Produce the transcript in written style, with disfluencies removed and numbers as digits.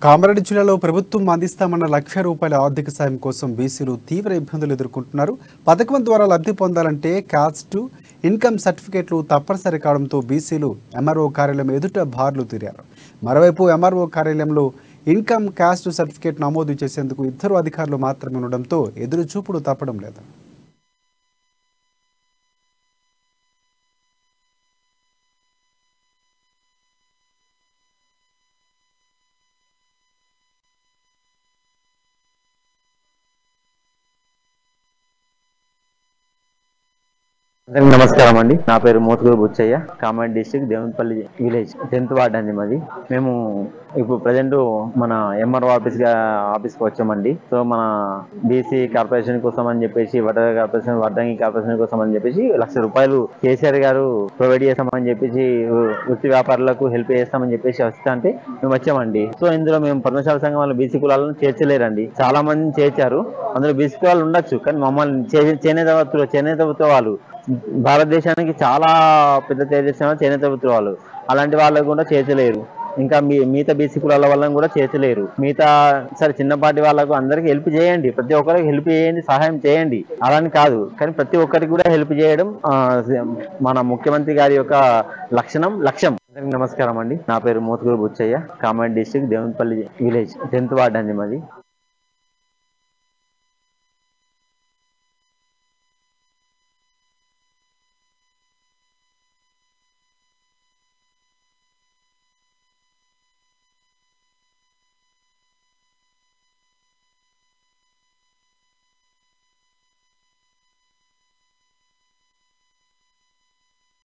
కామారెడ్డి జిల్లాలో ప్రభుత్వం అందిస్తామన్న ₹1,00,000 ఆర్థిక సాయం కోసం బీసీలు తీవ్ర ఇబ్బందులు ఎదుర్కొంటున్నారు. పథకం ద్వారా లబ్ధి పొందాలంటే క్యాస్ట్ ఇన్కమ్ సర్టిఫికేట్లు తప్పనిసరి కావడంతో బీసీలు ఎంఆర్ఓ కార్యాలయం ఎదుట బార్లు తీరారు. మరోవైపు ఎంఆర్ఓ కార్యాలయంలో ఇన్కమ్ క్యాస్ట్ సర్టిఫికేట్ నమోదు చేసేందుకు ఇద్దరు అధికారులు మాత్రమే ఉండడంతో ఎదురు చూపుడు తప్పడం లేదు. నమస్కారం అండి. నా పేరు Mothukuru Butchaiah. Kamareddy district Devunipalli village 10th ward అండి మాది. మేము ఇప్పుడు ప్రజెంట్ మన ఎంఆర్ఓ ఆఫీస్కి వచ్చామండి. సో మన బీసీ కార్పొరేషన్ కోసం అని చెప్పేసి వడ్రంగి కార్పొరేషన్ కోసం అని చెప్పేసి ₹1,00,000 కేసీఆర్ గారు ప్రొవైడ్ చేస్తామని చెప్పేసి వృత్తి వ్యాపారులకు హెల్ప్ చేస్తామని చెప్పేసి వస్తా అంటే మేము వచ్చామండి. సో ఇందులో మేము పద్మశాల సంఘం వాళ్ళు బీసీ కులాలను చేర్చలేరండి. చాలా మందిని చేర్చారు. అందులో బీసీ కులాలు ఉండొచ్చు, కానీ మమ్మల్ని చేనేత వాళ్ళు భారతదేశానికి చాలా పెద్ద తేజస్సు చేనేత వాళ్ళు, అలాంటి వాళ్ళకు కూడా చేర్చలేరు. ఇంకా మిగతా బీసీ కులాల వాళ్ళని కూడా చేర్చలేరు. మిగతా సరే చిన్నపాటి వాళ్ళకు అందరికి హెల్ప్ చేయండి, ప్రతి ఒక్కరికి హెల్ప్ చేయండి, సహాయం చేయండి, అలాని కాదు, కానీ ప్రతి ఒక్కరికి కూడా హెల్ప్ చేయడం మన ముఖ్యమంత్రి గారి యొక్క లక్ష్యం. నమస్కారం అండి. నా పేరు Mothukuru Butchaiah. Kamareddy district Devunipalli village 10th ward అండి మాది.